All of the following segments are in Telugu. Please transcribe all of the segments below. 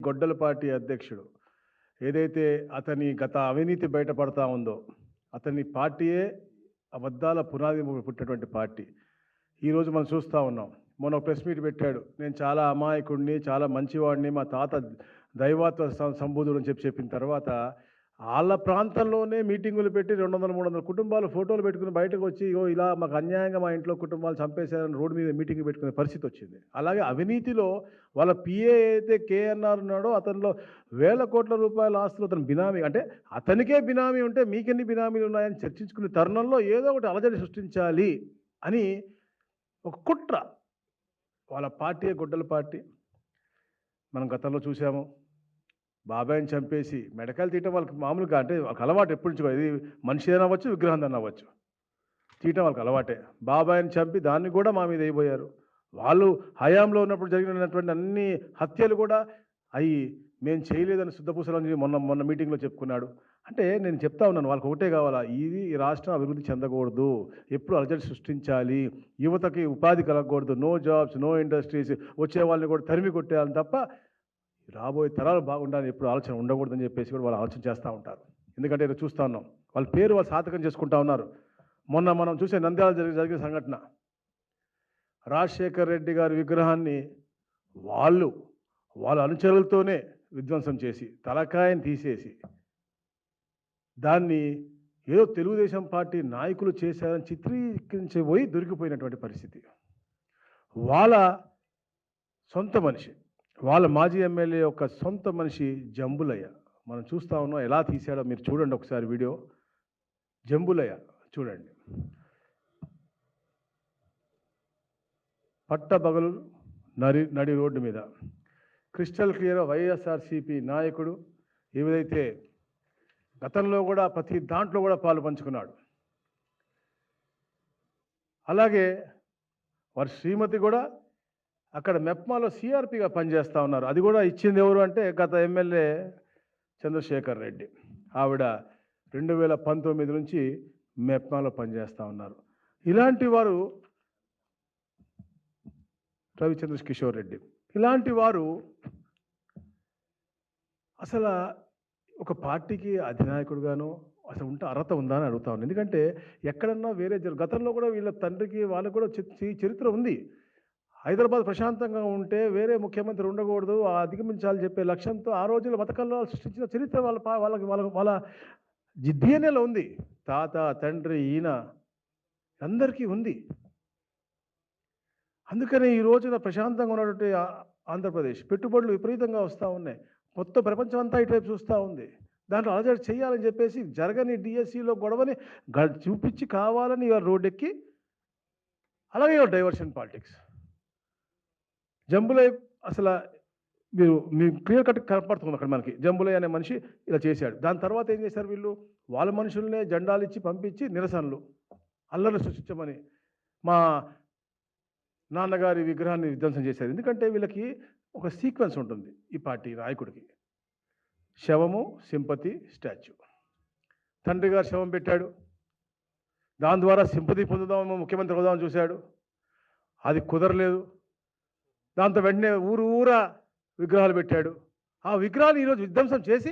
గొడ్డలపాటి అధ్యక్షుడు ఏదైతే అతని గత అవినీతి బయటపడతా ఉందో, అతని పార్టీయే అబద్ధాల పునాది పుట్టినటువంటి పార్టీ. ఈరోజు మనం చూస్తూ ఉన్నాం. మొన్న ఒక ప్రెస్ మీట్ పెట్టాడు. నేను చాలా అమాయకుడిని, చాలా మంచివాడిని, మా తాత దైవాత్వ సంబూధుడు అని చెప్పిన తర్వాత వాళ్ళ ప్రాంతంలోనే మీటింగులు పెట్టి 200, 300 కుటుంబాలు ఫోటోలు పెట్టుకుని బయటకు వచ్చి ఇగో ఇలా మాకు అన్యాయంగా మా ఇంట్లో కుటుంబాలు చంపేశారని రోడ్డు మీద మీటింగ్ పెట్టుకునే పరిస్థితి వచ్చింది. అలాగే అవినీతిలో వాళ్ళ పిఏ అయితే కేఎన్ఆర్ ఉన్నాడో అతనిలో వేల కోట్ల రూపాయల ఆస్తులు అతను బినామీ, అంటే అతనికే బినామీ ఉంటే మీకెన్ని బినామీలు ఉన్నాయని చర్చించుకునే తరుణంలో ఏదో ఒకటి అలజడి సృష్టించాలి అని ఒక కుట్ర. వాళ్ళ పార్టీ గొడ్డల పార్టీ. మనం గతంలో చూసాము. బాబాయిని చంపేసి మెడకాయలు తీయటం వాళ్ళకి మామూలుగా, అంటే వాళ్ళకి అలవాటు ఎప్పటి నుంచి. ఇది మనిషి అవ్వచ్చు, విగ్రహం అవ్వచ్చు, తీయటం వాళ్ళకి అలవాటే. బాబాయిని చంపి దాన్ని కూడా మా మీద అయిపోయారు. వాళ్ళు హయాంలో ఉన్నప్పుడు జరిగినటువంటి అన్ని హత్యలు కూడా అవి మేము చేయలేదని శుద్ధపూసలని మొన్న మీటింగ్లో చెప్పుకున్నాడు. అంటే నేను చెప్తా ఉన్నాను, వాళ్ళకి ఒకటే కావాలా, ఇది ఈ రాష్ట్రం అభివృద్ధి చెందకూడదు, ఎప్పుడు అలజడి సృష్టించాలి, యువతకి ఉపాధి కలగకూడదు, నో జాబ్స్, నో ఇండస్ట్రీస్, వచ్చే వాళ్ళని కూడా తరిమి కొట్టేయాలని తప్ప రాబోయే తరాలు బాగుండాలని ఎప్పుడు ఆలోచన ఉండకూడదని చెప్పేసి కూడా వాళ్ళు ఆలోచన చేస్తూ ఉంటారు. ఎందుకంటే నేను చూస్తూ ఉన్నాం, వాళ్ళ పేరు వాళ్ళు సాధకం చేసుకుంటా ఉన్నారు. మొన్న మనం చూసే నంద్యాల జరిగిన సంఘటన, రాజశేఖర్ రెడ్డి గారి విగ్రహాన్ని వాళ్ళ అనుచరులతోనే విధ్వంసం చేసి తలకాయని తీసేసి దాన్ని ఏదో తెలుగుదేశం పార్టీ నాయకులు చేశారని చిత్రీకరించిపోయి దొరికిపోయినటువంటి పరిస్థితి. వాళ్ళ సొంత మనిషి, వాళ్ళ మాజీ ఎమ్మెల్యే యొక్క సొంత మనిషి జంబులయ్య. మనం చూస్తూ ఉన్నాం ఎలా తీశాడో మీరు చూడండి ఒకసారి వీడియో. జంబులయ్య చూడండి, పట్టపగలు నడి రోడ్డు మీద క్రిస్టల్ క్లియర్ వైఎస్ఆర్సీపీ నాయకుడు. ఏదైతే గతంలో కూడా ప్రతి దాంట్లో కూడా పాలు పంచుకున్నాడు. అలాగే వారి శ్రీమతి కూడా అక్కడ మెప్మాలో సిఆర్పిగా పనిచేస్తూ ఉన్నారు. అది కూడా ఇచ్చింది ఎవరు అంటే గత ఎమ్మెల్యే చంద్రశేఖర్ రెడ్డి. ఆవిడ 2019 నుంచి మెప్మాలో పనిచేస్తూ ఉన్నారు. ఇలాంటి వారు రవిచంద్ర కిషోర్ రెడ్డి, ఇలాంటి వారు అసలు ఒక పార్టీకి అధినాయకుడుగాను అసలు ఉంటే అర్హత ఉందా అని అడుగుతా ఉన్నాను. ఎందుకంటే ఎక్కడన్నా వేరే గతంలో కూడా వీళ్ళ తండ్రికి వాళ్ళకు కూడా చరిత్ర ఉంది. హైదరాబాద్ ప్రశాంతంగా ఉంటే వేరే ముఖ్యమంత్రి ఉండకూడదు, అధిగమించాలని చెప్పే లక్ష్యంతో ఆ రోజుల్లో మతకల్లో సృష్టించిన చరిత్ర వాళ్ళ డిఎన్ఏలో ఉంది. తాత, తండ్రి, ఈయన అందరికీ ఉంది. అందుకని ఈ రోజున ప్రశాంతంగా ఉన్నటువంటి ఆంధ్రప్రదేశ్ పెట్టుబడులు విపరీతంగా వస్తూ ఉన్నాయి. మొత్తం ప్రపంచం అంతా ఇటువైపు చూస్తూ ఉంది. దాంట్లో అలజడి చేయాలని చెప్పేసి జరగని డిఎస్సిలో గొడవని చూపించి కావాలని రోడ్డెక్కి, అలాగే డైవర్షన్ పాలిటిక్స్. జంబులయ్య అసలు మీరు క్లియర్ కట్ కనపడుతుంది అక్కడ మనకి. జంబులయ్య అనే మనిషి ఇలా చేశాడు. దాని తర్వాత ఏం చేశారు వీళ్ళు, వాళ్ళ మనుషులనే జెండాలు ఇచ్చి పంపించి నిరసనలు, అల్లర్లు సృష్టించమని మా నాన్నగారి విగ్రహాన్ని విధ్వంసం చేశారు. ఎందుకంటే వీళ్ళకి ఒక సీక్వెన్స్ ఉంటుంది ఈ పార్టీ నాయకుడికి. శవము, సింపతి, స్టాచ్యూ. తండ్రి గారు శవం పెట్టాడు, దాని ద్వారా సింపతి పొందుదామో ముఖ్యమంత్రి అవుదామని చూశాడు, అది కుదరలేదు. దాంతో వెంటనే ఊరా విగ్రహాలు పెట్టాడు. ఆ విగ్రహాలు ఈరోజు విధ్వంసం చేసి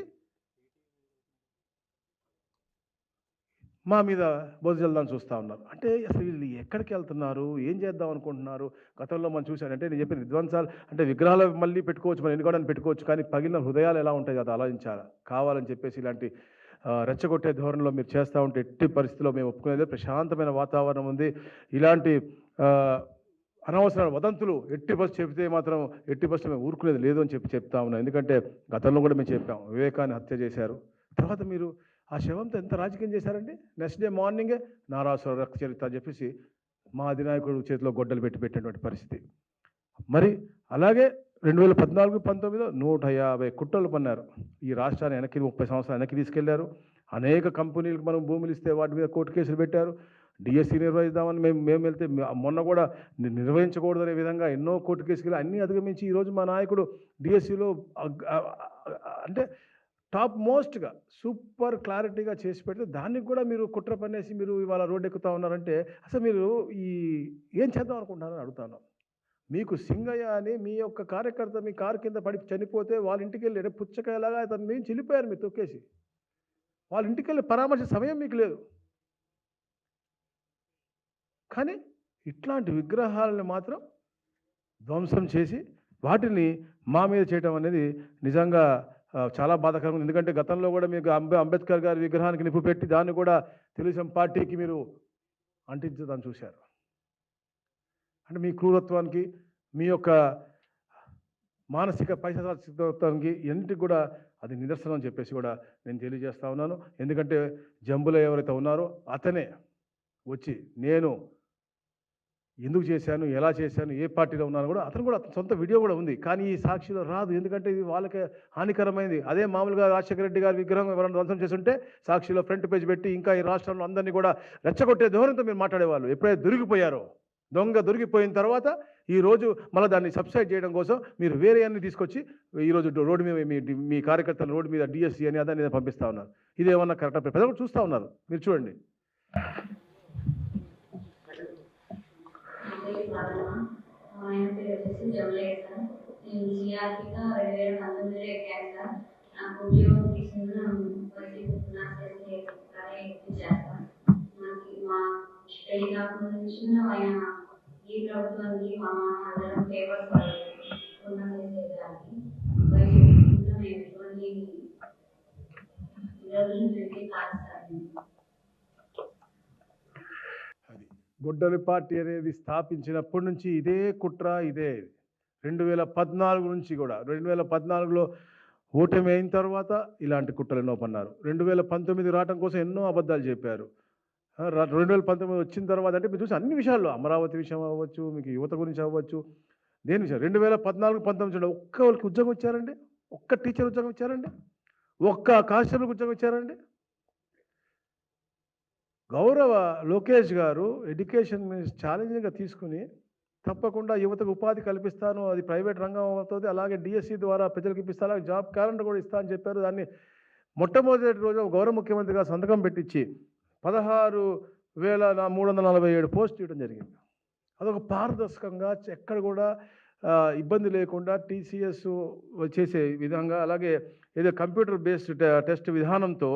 మా మీద బోధజల్దాన్ని చూస్తూ ఉన్నారు. అంటే అసలు వీళ్ళు ఎక్కడికి వెళ్తున్నారు, ఏం చేద్దాం అనుకుంటున్నారు? గతంలో మనం చూశాను, అంటే నేను చెప్పిన విధ్వంసాలు అంటే విగ్రహాలు మళ్ళీ పెట్టుకోవచ్చు, మనం ఎన్నుకోవడానికి పెట్టుకోవచ్చు, కానీ పగిలిన హృదయాలు ఎలా ఉంటాయి అది ఆలోచించాలి. కావాలని చెప్పేసి ఇలాంటి రెచ్చగొట్టే ధోరణిలో మీరు చేస్తూ ఉంటే ఎట్టి పరిస్థితిలో మేము ఒప్పుకునేది. ప్రశాంతమైన వాతావరణం ఉంది. ఇలాంటి అనవసరమైన వదంతులు ఎట్టి బస్సు చెబితే మాత్రం ఎట్టి బస్సు మేము ఊరుకునేది లేదు అని చెప్తా ఉన్నాం. ఎందుకంటే గతంలో కూడా మేము చెప్పాం, వివేకాన్ని హత్య చేశారు, తర్వాత మీరు ఆ శవంతో ఎంత రాజకీయం చేశారండి. నెక్స్ట్ డే మార్నింగే నారాసుర రక్త చరిత్ర అని చెప్పేసి మా అధినాయకుడు చేతిలో గొడ్డలు పెట్టినటువంటి పరిస్థితి. మరి అలాగే 2014-19 150 కుట్రలు పన్నారు. ఈ రాష్ట్రాన్ని వెనక్కి 30 సంవత్సరాలు వెనక్కి తీసుకెళ్లారు. అనేక కంపెనీలకు మనం భూములు ఇస్తే వాటి మీద కోర్టు కేసులు పెట్టారు. డిఎస్సి నిర్వహిద్దామని మేము వెళ్తే మొన్న కూడా నిర్వహించకూడదనే విధంగా ఎన్నో కోర్టు కేసులు అన్నీ అధిగమించి ఈరోజు మా నాయకుడు డిఎస్సిలో అంటే టాప్ మోస్ట్గా సూపర్ క్లారిటీగా చేసి పెడితే దానికి కూడా మీరు కుట్ర పనేసి మీరు ఇవాళ రోడ్డు ఎక్కుతూ ఉన్నారంటే అసలు మీరు ఏం చేద్దాం అనుకుంటున్నారని అడుగుతాను. మీకు సింగయ్య అని మీ యొక్క కార్యకర్త మీ కారు కింద పడి చనిపోతే వాళ్ళ ఇంటికి వెళ్ళి పుచ్చకాయలాగా అతను మేము చెల్లిపోయారు మీరు తొక్కేసి. వాళ్ళ ఇంటికి వెళ్ళి పరామర్శ సమయం మీకు లేదు. కానీ ఇట్లాంటి విగ్రహాలను మాత్రం ధ్వంసం చేసి వాటిని మా మీద చేయడం అనేది నిజంగా చాలా బాధాకరంగా ఉంది. ఎందుకంటే గతంలో కూడా మీకు అంబేద్కర్ గారి విగ్రహానికి నిప్పు పెట్టి దాన్ని కూడా తెలుగుదేశం పార్టీకి మీరు అంటించదని చూశారు. అంటే మీ క్రూరత్వానికి మీ యొక్క మానసిక పైశాచికత్వానికి ఎన్నిటికి కూడా అది నిదర్శనం అని చెప్పేసి కూడా నేను తెలియజేస్తా ఉన్నాను. ఎందుకంటే జంబులో ఎవరైతే ఉన్నారో అతనే వచ్చి నేను ఎందుకు చేశాను, ఎలా చేశాను, ఏ పార్టీలో ఉన్నాను కూడా అతను కూడా సొంత వీడియో కూడా ఉంది. కానీ ఈ సాక్షిలో రాదు. ఎందుకంటే ఇది వాళ్ళకే హానికరమైంది. అదే మామూలుగా రాజశేఖర రెడ్డి గారి విగ్రహం ఎవరైనా ధ్వంసం చేస్తుంటే సాక్షిలో ఫ్రంట్ పేజ్ పెట్టి ఇంకా ఈ రాష్ట్రంలో అందరినీ కూడా రెచ్చగొట్టే ధోరణితో మీరు మాట్లాడేవాళ్ళు. ఎప్పుడైతే దొరికిపోయారో, దొంగ దొరికిపోయిన తర్వాత ఈరోజు మళ్ళీ దాన్ని సబ్సైడ్ చేయడం కోసం మీరు వేరే అన్ని తీసుకొచ్చి ఈరోజు రోడ్డు మీద మీ కార్యకర్తలు రోడ్డు మీద డిఎస్సీ అని అదని పంపిస్తూ ఉన్నారు. ఇదేమన్నా కరెక్ట్? ప్రజలు చూస్తూ ఉన్నారు, మీరు చూడండి. ఆయన పేరు వచ్చేసి జమలయ్య సార్. నేను సిఆర్పీగా 2019లో ఎక్కాను సార్. నాకు ఉద్యోగం తీసుకున్న చేస్తాను. నాకు మా పెళ్లి కాకుండా నుంచి ఆయన ఈ ప్రభుత్వానికి మా అందరం పేపర్స్ పూర్ణ చేసేదానికి మేము ఎటువంటి రిజర్వేషన్ కాదు సార్. గొడ్డలి పార్టీ అనేది స్థాపించినప్పటి నుంచి ఇదే కుట్ర, ఇదే 2014 నుంచి కూడా 2014లో ఓటమి అయిన తర్వాత ఇలాంటి కుట్రలు ఎన్నో పన్నారు. 2019 రావడం కోసం ఎన్నో అబద్ధాలు చెప్పారు. 2019 వచ్చిన తర్వాత అంటే మీరు చూసి అన్ని విషయాల్లో అమరావతి విషయం అవ్వచ్చు, మీకు యువత గురించి అవ్వచ్చు, దేని విషయం 2014-19 ఒక్కరికి ఉద్యోగం ఇచ్చారండి? ఒక్క టీచర్ ఉద్యోగం ఇచ్చారండి? ఒక్క కానిస్టేబుల్కి ఉద్యోగం ఇచ్చారండి? గౌరవ లోకేష్ గారు ఎడ్యుకేషన్ ఛాలెంజింగ్గా తీసుకుని తప్పకుండా యువతకు ఉపాధి కల్పిస్తాను, అది ప్రైవేట్ రంగం అవుతుంది, అలాగే డిఎస్సి ద్వారా ప్రజలకు ఇప్పిస్తా, అలాగే జాబ్ క్యాలెండర్ కూడా ఇస్తా అని చెప్పారు. దాన్ని మొట్టమొదటి రోజు గౌరవ ముఖ్యమంత్రిగా సంతకం పెట్టించి 16,347 పోస్టులు ఇవ్వడం జరిగింది. అదొక పారదర్శకంగా ఎక్కడ కూడా ఇబ్బంది లేకుండా టీసీఎస్ చేసే విధంగా, అలాగే ఏదో కంప్యూటర్ బేస్డ్ టెస్ట్ విధానంతో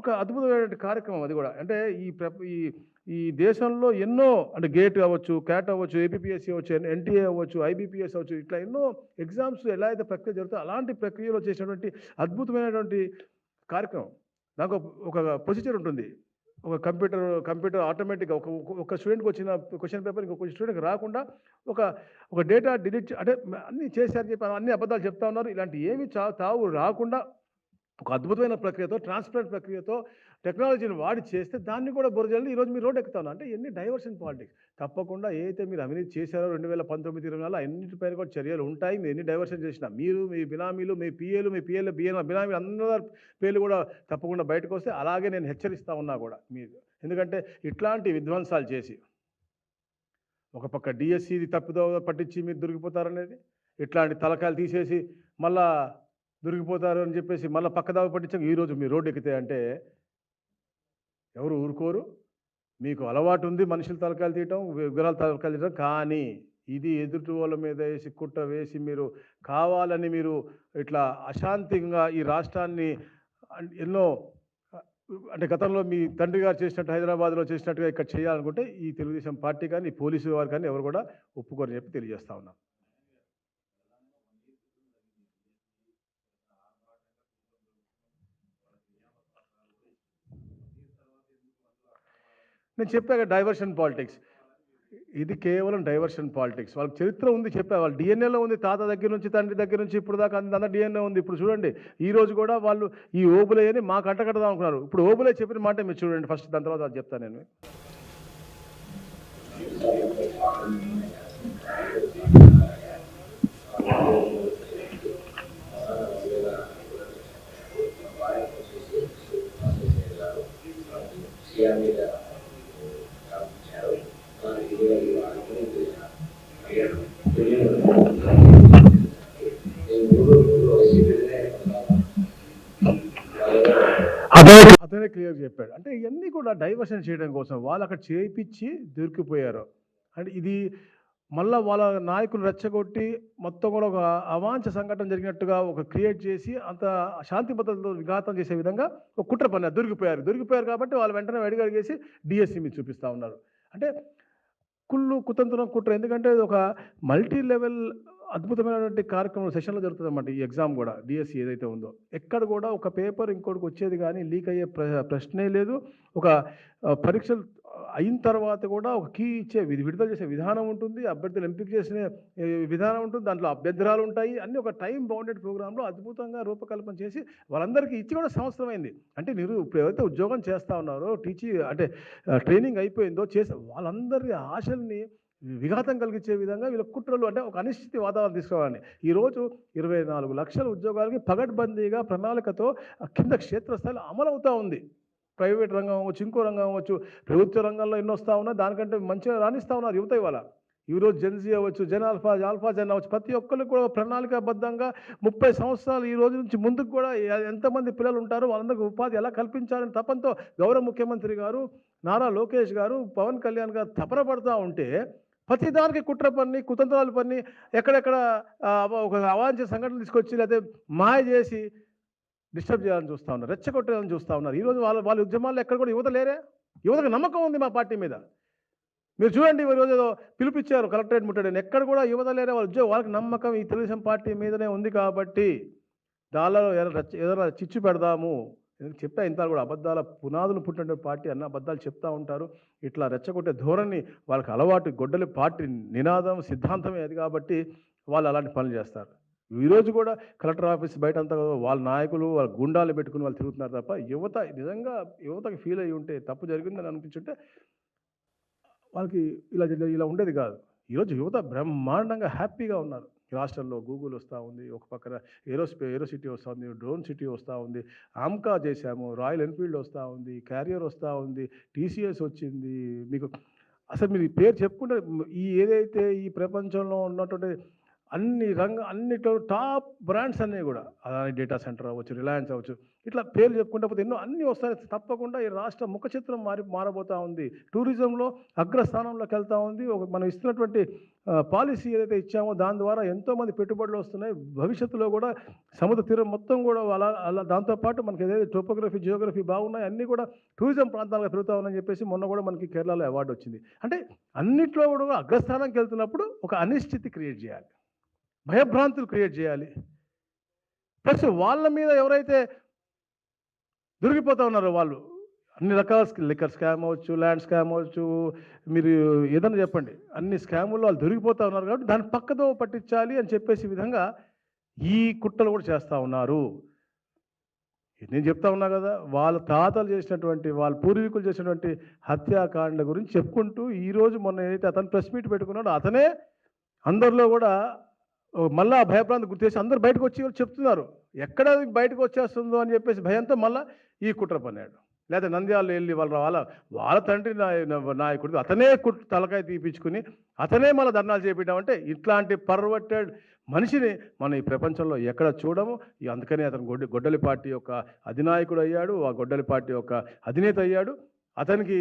ఒక అద్భుతమైన కార్యక్రమం అది కూడా. అంటే ఈ దేశంలో ఎన్నో, అంటే గేట్ అవ్వచ్చు, క్యాట్ అవ్వచ్చు, ఏపీఎస్సీ అవ్వచ్చు, ఎన్టీఏ అవ్వచ్చు, ఐబీపీఎస్ అవ్వచ్చు, ఇట్లా ఎన్నో ఎగ్జామ్స్ ఎలా అయితే ప్రక్రియ జరుగుతుందో అలాంటి ప్రక్రియలో చేసినటువంటి అద్భుతమైనటువంటి కార్యక్రమం. నాకు ఒక ప్రొసీజర్ ఉంటుంది. ఒక కంప్యూటర్ ఆటోమేటిక్గా ఒక స్టూడెంట్కి వచ్చిన క్వశ్చన్ పేపర్ ఇంకొక స్టూడెంట్కి రాకుండా ఒక డేటా డిలీట్, అంటే అన్నీ చేశారని చెప్పి అన్ని అబద్ధాలు చెప్తా ఉన్నారు. ఇలాంటి ఏమి తావు రాకుండా ఒక అద్భుతమైన ప్రక్రియతో, ట్రాన్స్పరెంట్ ప్రక్రియతో టెక్నాలజీని వాడి చేస్తే దాన్ని కూడా బురజల్లి ఈరోజు మీరు రోడ్ ఎక్కుతాను. అంటే ఎన్ని డైవర్షన్ పాలిటిక్స్. తప్పకుండా ఏదైతే మీరు అవినీతి చేశారో 2019-20 అన్నింటిపైన కూడా చర్యలు ఉంటాయి. మీరు ఎన్ని డైవర్షన్ చేసినా, మీరు మీ బినామీలు, మీ పిఏలు బినామీలు అందరి పేర్లు కూడా తప్పకుండా బయటకు వస్తే అలాగే నేను హెచ్చరిస్తూ ఉన్నా కూడా మీరు. ఎందుకంటే ఇట్లాంటి విధ్వంసాలు చేసి ఒక పక్క డిఎస్సిది తప్పుదో పట్టించి మీరు దొరికిపోతారనేది, ఇట్లాంటి తలకాయలు తీసేసి మళ్ళా దొరికిపోతారు అని చెప్పేసి మళ్ళీ పక్కదావ పట్టించాక ఈరోజు మీ రోడ్డు ఎక్కితే అంటే ఎవరు ఊరుకోరు. మీకు అలవాటు ఉంది మనుషుల తలకాయలు తీయటం, విగ్రహాల తలకాయలు తీయటం. కానీ ఇది ఎదుటి వాళ్ళ మీద వేసి కుట్ర వేసి మీరు కావాలని మీరు ఇట్లా అశాంతిగా ఈ రాష్ట్రాన్ని ఎన్నో, అంటే గతంలో మీ తండ్రి గారు చేసినట్టు హైదరాబాద్లో చేసినట్టుగా ఇక్కడ చేయాలనుకుంటే ఈ తెలుగుదేశం పార్టీ కానీ, ఈ పోలీసు వారు కానీ ఎవరు కూడా ఒప్పుకోరని చెప్పి తెలియజేస్తా ఉన్నాం. నేను చెప్పాక డైవర్షన్ పాలిటిక్స్, ఇది కేవలం డైవర్షన్ పాలిటిక్స్. వాళ్ళకి చరిత్ర ఉంది, చెప్పా. వాళ్ళ డిఎన్ఏలో ఉంది, తాత దగ్గర నుంచి తండ్రి దగ్గర నుంచి ఇప్పుడు దాకా అంత డిఎన్ఏ ఉంది. ఇప్పుడు చూడండి, ఈరోజు కూడా వాళ్ళు ఈ ఓబులే అని మాకు అంటకడదాం అనుకున్నారు. ఇప్పుడు ఓబులే చెప్పిన మాట మీరు చూడండి ఫస్ట్, దాని తర్వాత అది చెప్తాను నేను. అతనే క్లియర్ చెప్పాడు. అంటే ఇవన్నీ కూడా డైవర్షన్ చేయడం కోసం వాళ్ళు అక్కడ చేయించి దొరికిపోయారు. అంటే ఇది మళ్ళా వాళ్ళ నాయకులు రెచ్చగొట్టి మొత్తం కూడా ఒక అవాంఛ సంఘటన జరిగినట్టుగా ఒక క్రియేట్ చేసి అంత శాంతి భద్రతలతో విఘాతం చేసే విధంగా ఒక కుట్ర పన్నారు. దొరికిపోయారు కాబట్టి వాళ్ళు వెంటనే అడిగేసి డిఎస్సి మీద చూపిస్తూ ఉన్నారు. అంటే కుళ్ళు కుతంత్రం కుట్ర. ఎందుకంటే ఇది ఒక మల్టీ లెవెల్ అద్భుతమైనటువంటి కార్యక్రమం సెషన్లో జరుగుతుందన్నమాట. ఈ ఎగ్జామ్ కూడా డిఎస్సి ఏదైతే ఉందో ఎక్కడ కూడా ఒక పేపర్ ఇంకోటికి వచ్చేది కానీ లీక్ అయ్యే ప్రశ్నే లేదు. ఒక పరీక్షలు అయిన తర్వాత కూడా ఒక కీ ఇచ్చే విడుదల చేసే విధానం ఉంటుంది, అభ్యర్థులు ఎంపిక చేసిన విధానం ఉంటుంది, దాంట్లో అభ్యంతరాలు ఉంటాయి, అన్నీ ఒక టైం బౌండెడ్ ప్రోగ్రాంలో అద్భుతంగా రూపకల్పన చేసి వాళ్ళందరికీ ఇచ్చి కూడా సంవత్సరం అయింది. అంటే మీరు ఇప్పుడు ఎవరైతే ఉద్యోగం చేస్తూ ఉన్నారో అంటే ట్రైనింగ్ అయిపోయిందో చేసే వాళ్ళందరి ఆశల్ని విఘాతం కలిగించే విధంగా వీళ్ళ కుట్రలు, అంటే ఒక అనిశ్చితి వాతావరణం తీసుకోవాలని ఈరోజు 24 లక్షల ఉద్యోగాలకి పగడ్బందీగా ప్రణాళికతో కింద క్షేత్రస్థాయిలో అమలవుతూ ఉంది. ప్రైవేట్ రంగం అవ్వచ్చు, ఇంకో రంగం అవ్వచ్చు, ప్రభుత్వ రంగంలో ఎన్నో వస్తూ ఉన్నాయి, దానికంటే మంచిగా రాణిస్తూ ఉన్నారు యువత ఇవాళ. ఈరోజు జెన్జీ అవ్వచ్చు, ఆల్ఫా జెన్ అవ్వచ్చు, ప్రతి ఒక్కరికి కూడా ప్రణాళికాబద్ధంగా 30 సంవత్సరాలు ఈ రోజు నుంచి ముందుకు కూడా ఎంతమంది పిల్లలు ఉంటారో వాళ్ళందరికీ ఉపాధి ఎలా కల్పించాలని తపంతో గౌరవ ముఖ్యమంత్రి గారు నారా లోకేష్ గారు, పవన్ కళ్యాణ్ గారు తపన పడుతూ ఉంటే ప్రతిదానికి కుట్ర పన్ని, కుతంత్రాలు పన్ని, ఎక్కడెక్కడ ఒక అవాంఛ సంఘటనలు తీసుకొచ్చి లేకపోతే మాయ చేసి డిస్టర్బ్ చేయాలని చూస్తూ ఉన్నారు, రెచ్చగొట్టాలని చూస్తూ ఉన్నారు. ఈరోజు వాళ్ళ ఉద్యమాల్లో ఎక్కడ కూడా యువత లేరే. యువతకు నమ్మకం ఉంది మా పార్టీ మీద. మీరు చూడండి, ఈరోజు ఏదో పిలిపించారు కలెక్టరేట్ ముట్టడని, ఎక్కడ కూడా యువత లేరే. వాళ్ళకి నమ్మకం ఈ తెలుగుదేశం పార్టీ మీదనే ఉంది కాబట్టి దానిలో ఏదైనా చిచ్చు పెడదాము చెప్పా. ఇంత కూడా అబద్ధాల పునాదులు పుట్టిన పార్టీ అన్న అబద్ధాలు చెప్తూ ఉంటారు. ఇట్లా రెచ్చగొట్టే ధోరణి వాళ్ళకి అలవాటు. గొడ్డలి పార్టీ నినాదం సిద్ధాంతమే అది కాబట్టి వాళ్ళు అలాంటి పనులు చేస్తారు. ఈరోజు కూడా కలెక్టర్ ఆఫీస్ బయట అంతా వాళ్ళ నాయకులు వాళ్ళ గుండాలు పెట్టుకుని వాళ్ళు తిరుగుతున్నారు తప్ప యువత నిజంగా యువతకి ఫీల్ అయ్యి ఉంటే, తప్పు జరిగిందని అనిపించుంటే వాళ్ళకి ఇలా ఉండేది కాదు. ఈరోజు యువత బ్రహ్మాండంగా హ్యాపీగా ఉన్నారు. రాష్ట్రంలో గూగుల్ వస్తూ ఉంది, ఒక పక్కన ఏరో సిటీ వస్తూ ఉంది, డ్రోన్ సిటీ వస్తూ ఉంది, ఆమ్కా చేశాము, రాయల్ ఎన్ఫీల్డ్ వస్తూ ఉంది, క్యారియర్ వస్తూ ఉంది, టీసీఎస్ వచ్చింది. మీకు అసలు మీరు ఈ పేరు చెప్పుకుంటే ఏదైతే ఈ ప్రపంచంలో ఉన్నటువంటి అన్నిట్లో టాప్ బ్రాండ్స్ అన్నీ కూడా అదాని డేటా సెంటర్ అవ్వచ్చు, రిలయన్స్ అవ్వచ్చు, ఇట్లా పేర్లు చెప్పుకుంటే పోతే ఎన్నో అన్నీ వస్తాయి. తప్పకుండా ఈ రాష్ట్ర ముఖ చిత్రం మారబోతూ ఉంది. టూరిజంలో అగ్రస్థానంలోకి వెళ్తూ ఉంది. మనం ఇస్తున్నటువంటి పాలసీ ఏదైతే ఇచ్చామో దాని ద్వారా ఎంతోమంది పెట్టుబడులు వస్తున్నాయి. భవిష్యత్తులో కూడా సముద్ర తీరం మొత్తం కూడా అలా దాంతోపాటు మనకి ఏదైతే టోపోగ్రఫీ, జియోగ్రఫీ బాగున్నాయి, అన్నీ కూడా టూరిజం ప్రాంతాలుగా పెరుగుతా ఉన్నాయని చెప్పేసి మొన్న కూడా మనకి కేరళలో అవార్డు వచ్చింది. అంటే అన్నిట్లో కూడా అగ్రస్థానానికి వెళ్తున్నప్పుడు ఒక అనిశ్చితి క్రియేట్ చేయాలి, భయభ్రాంతులు క్రియేట్ చేయాలి. ప్లస్ వాళ్ళ మీద ఎవరైతే దొరికిపోతూ ఉన్నారో వాళ్ళు అన్ని రకాల లిక్కర్ స్కామ్ అవ్వచ్చు, ల్యాండ్ స్కామ్ అవ్వచ్చు, మీరు ఏదన్నా చెప్పండి, అన్ని స్కాముల్లో వాళ్ళు దొరికిపోతూ ఉన్నారు కాబట్టి దాన్ని పక్కదో పట్టించాలి అని చెప్పేసి విధంగా ఈ కుట్రలు కూడా చేస్తూ ఉన్నారు. నేను చెప్తా ఉన్నా కదా, వాళ్ళ తాతలు చేసినటువంటి, వాళ్ళ పూర్వీకులు చేసినటువంటి హత్యాకాండ గురించి చెప్పుకుంటూ ఈరోజు మొన్న ఏదైతే అతను ప్రెస్ మీట్ పెట్టుకున్నాడో అతనే అందరిలో కూడా మళ్ళీ ఆ భయప్రాంతం గుర్తేసి అందరు బయటకు వచ్చి చెప్తున్నారు. ఎక్కడ బయటకు వచ్చేస్తుందో అని చెప్పేసి భయంతో మళ్ళీ ఈ కుట్ర పన్నాడు. లేదా నంద్యాలలో వెళ్ళి వాళ్ళ తండ్రి నాయకుడు అతనే తలకాయ తీపించుకుని అతనే మళ్ళీ ధర్నాలు చేపించామంటే ఇట్లాంటి పర్వర్టెడ్ మనిషిని మనం ఈ ప్రపంచంలో ఎక్కడ చూడము. అందుకనే అతను గొడ్డలి పార్టీ యొక్క అధినాయకుడు అయ్యాడు, ఆ గొడ్డలి పార్టీ యొక్క అధినేత అయ్యాడు. అతనికి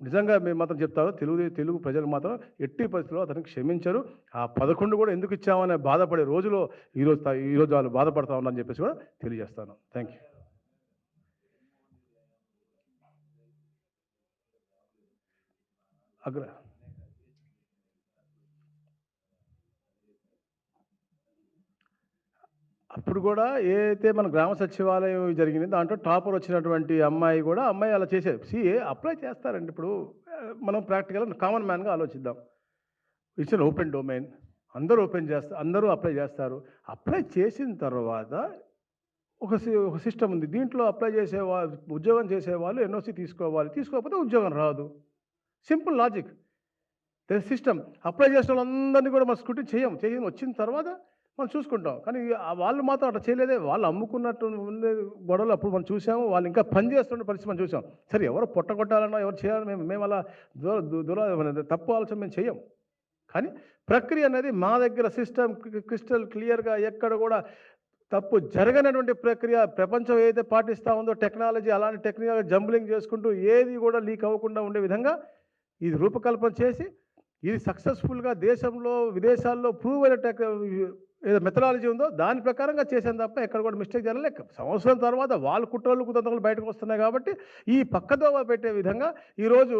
నిజంగా మేము మాత్రం చెప్తాను, తెలుగు ప్రజలు మాత్రం ఎట్టి పరిస్థితుల్లో అతనికి క్షమించరు. ఆ 11 కూడా ఎందుకు ఇచ్చామనే బాధపడే రోజులో ఈరోజు వాళ్ళు బాధపడతా ఉన్నారని చెప్పేసి కూడా తెలియజేస్తాను. Thank you. అప్పుడు కూడా ఏదైతే మన గ్రామ సచివాలయం జరిగింది దాంట్లో టాపర్ వచ్చినటువంటి అమ్మాయి అలా చేసేది. సిఏ అప్లై చేస్తారండి. ఇప్పుడు మనం ప్రాక్టికల్గా కామన్ మ్యాన్గా ఆలోచిద్దాం. ఇట్స్ అన్ ఓపెన్ డొమైన్, అందరూ అప్లై చేస్తారు. అప్లై చేసిన తర్వాత ఒక సిస్టమ్ ఉంది. దీంట్లో అప్లై ఉద్యోగం చేసేవాళ్ళు ఎన్ఓసి తీసుకోకపోతే ఉద్యోగం రాదు. Simple logic. సిస్టమ్. అప్లై చేసిన వాళ్ళందరినీ కూడా మనం స్క్రూటినీ చేయం. వచ్చిన తర్వాత మనం చూసుకుంటాం. కానీ వాళ్ళు మాత్రం అట్లా చేయలేదే. వాళ్ళు అమ్ముకున్నట్టు ఉండే గొడవలు అప్పుడు మనం చూసాము. వాళ్ళు ఇంకా పనిచేస్తున్న పరిస్థితి మనం చూసాం. సరే, ఎవరు పొట్టగొట్టాలన్నా ఎవరు చేయాలని మేము అలా తప్పు ఆలోచన మేము చేయం. కానీ ప్రక్రియ అనేది మా దగ్గర సిస్టమ్ క్రిస్టల్ క్లియర్గా ఎక్కడ కూడా తప్పు జరగనటువంటి ప్రక్రియ ప్రపంచం ఏదైతే పాటిస్తూ ఉందో టెక్నాలజీ, అలాంటి టెక్నికల్ జంబ్లింగ్ చేసుకుంటూ ఏది కూడా లీక్ అవ్వకుండా ఉండే విధంగా ఇది రూపకల్పన చేసి ఇది సక్సెస్ఫుల్గా దేశంలో విదేశాల్లో ప్రూవ్ అయిన ఏదో మెథడాలజీ ఉందో దాని ప్రకారంగా చేశాను తప్ప ఎక్కడ కూడా మిస్టేక్ జరగలేక సంవత్సరం తర్వాత వాళ్ళ కుట్రలు కుతంత్రాలు బయటకు వస్తున్నాయి కాబట్టి ఈ పక్కదోవ పెట్టే విధంగా ఈరోజు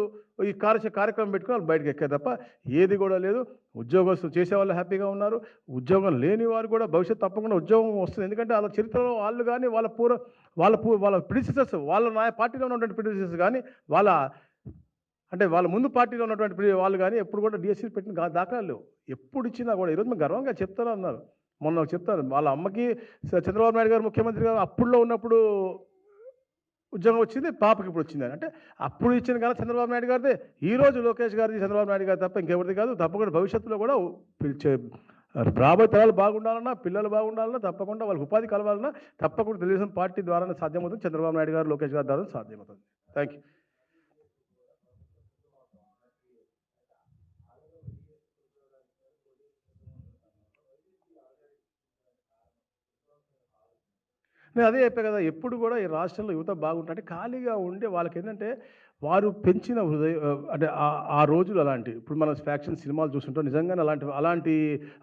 ఈ కార్యక్రమం పెట్టుకుని వాళ్ళు బయటకు ఎక్కారు తప్ప ఏది కూడా లేదు. ఉద్యోగస్తులు చేసేవాళ్ళు హ్యాపీగా ఉన్నారు. ఉద్యోగం లేని వారు కూడా భవిష్యత్తు తప్పకుండా ఉద్యోగం వస్తుంది. ఎందుకంటే వాళ్ళ చరిత్రలో వాళ్ళు కానీ వాళ్ళ ప్రిడిసెసర్స్ వాళ్ళ పార్టీలో ఉన్నటువంటి ప్రిడిసెసర్స్ కానీ వాళ్ళ ముందు పార్టీలో ఉన్నటువంటి వాళ్ళు కానీ ఎప్పుడు కూడా డిఎస్సీ పెట్టిన దాఖలాలు లేవు. ఎప్పుడు ఇచ్చినా కూడా ఈరోజు మేము గర్వంగా చెప్తాను అన్నారు. మొన్న చెప్తాను వాళ్ళ అమ్మకి చంద్రబాబు నాయుడు గారు ముఖ్యమంత్రి గారు అప్పుడులో ఉన్నప్పుడు ఉద్యోగం వచ్చింది, పాపకి ఇప్పుడు వచ్చింది అంటే అప్పుడు ఇచ్చిన కానీ చంద్రబాబు నాయుడు గారిదే. ఈరోజు లోకేష్ గారిది చంద్రబాబు నాయుడు గారు తప్ప ఇంకెవరిది కాదు. తప్పకుండా భవిష్యత్తులో కూడా రాబోయే తరాలు బాగుండాలన్నా, పిల్లలు బాగుండాలన్నా, తప్పకుండా వాళ్ళకి ఉపాధి కలవాలన్నా తప్పకుండా తెలుగుదేశం పార్టీ ద్వారానే సాధ్యమవుతుంది. చంద్రబాబు నాయుడు గారు, లోకేష్ గారి ద్వారా సాధ్యమవుతుంది. Thank you. నేను అదే చెప్పా కదా, ఎప్పుడు కూడా ఈ రాష్ట్రంలో యువత బాగుంటుంటే ఖాళీగా ఉండే వాళ్ళకి ఏంటంటే వారు పెంచిన అంటే ఆ రోజులు అలాంటివి. ఇప్పుడు మనం ఫ్యాక్షన్ సినిమాలు చూస్తుంటాం, నిజంగానే అలాంటి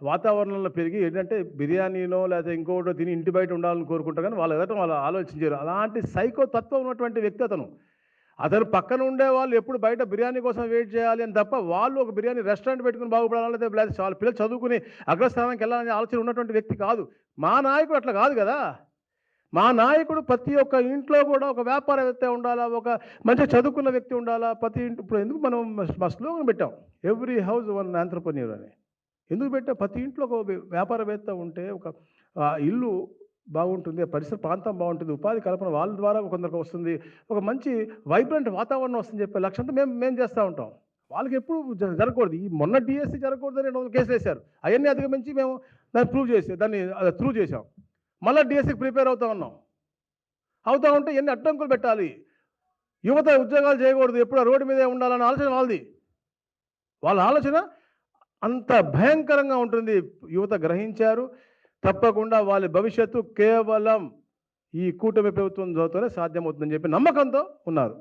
వాతావరణంలో పెరిగి ఏంటంటే బిర్యానీనో లేకపోతే ఇంకోటో తిని ఇంటి బయట ఉండాలని కోరుకుంటారు, కానీ వాళ్ళు ఎదటం వాళ్ళు ఆలోచించారు. అలాంటి సైకో తత్వం ఉన్నటువంటి వ్యక్తి అతను పక్కన ఉండే వాళ్ళు ఎప్పుడు బయట బిర్యానీ కోసం వెయిట్ చేయాలి అని తప్ప వాళ్ళు ఒక బిర్యానీ రెస్టారెంట్ పెట్టుకుని బాగుపడాలి లేదా చాలా పిల్లలు చదువుకుని అగ్రస్థానానికి వెళ్ళాలనే ఆలోచన ఉన్నటువంటి వ్యక్తి కాదు. మా నాయకుడు అట్లా కాదు కదా. మా నాయకుడు ప్రతి ఒక్క ఇంట్లో కూడా ఒక వ్యాపారవేత్త ఉండాలా, ఒక మంచిగా చదువుకున్న వ్యక్తి ఉండాలా. ఇప్పుడు ఎందుకు మనం మా స్లోగన్ పెట్టాం, ఎవ్రీ హౌస్ వన్ ఆంట్రప్రెన్యూర్ అని. ఎందుకు పెట్టాం? ప్రతి ఇంట్లో ఒక వ్యాపారవేత్త ఉంటే ఒక ఇల్లు బాగుంటుంది, పరిసర ప్రాంతం బాగుంటుంది, ఉపాధి కల్పన వాళ్ళ ద్వారా కొందరికి వస్తుంది, ఒక మంచి వైబ్రెంట్ వాతావరణం వస్తుందని చెప్పే లక్ష్యంతో మేము చేస్తూ ఉంటాం. వాళ్ళకి ఎప్పుడు జరగకూడదు. ఈ మొన్న డిఎస్సీ జరగకూడదని 200 కేసులు వేశారు. అవన్నీ అధిగమించి మేము దాన్ని త్రూ చేసాం. మళ్ళీ డిఎస్సీకి ప్రిపేర్ అవుతూ ఉంటే ఎన్ని అడ్డంకులు పెట్టాలి. యువత ఉద్యోగాలు చేయకూడదు, ఎప్పుడు రోడ్డు మీదే ఉండాలన్న ఆలోచన వాళ్ళ ఆలోచన అంత భయంకరంగా ఉంటుంది. యువత గ్రహించారు. తప్పకుండా వాళ్ళ భవిష్యత్తు కేవలం ఈ కూటమి ప్రభుత్వం ద్వారానే సాధ్యమవుతుందని చెప్పి నమ్మకంతో ఉన్నారు.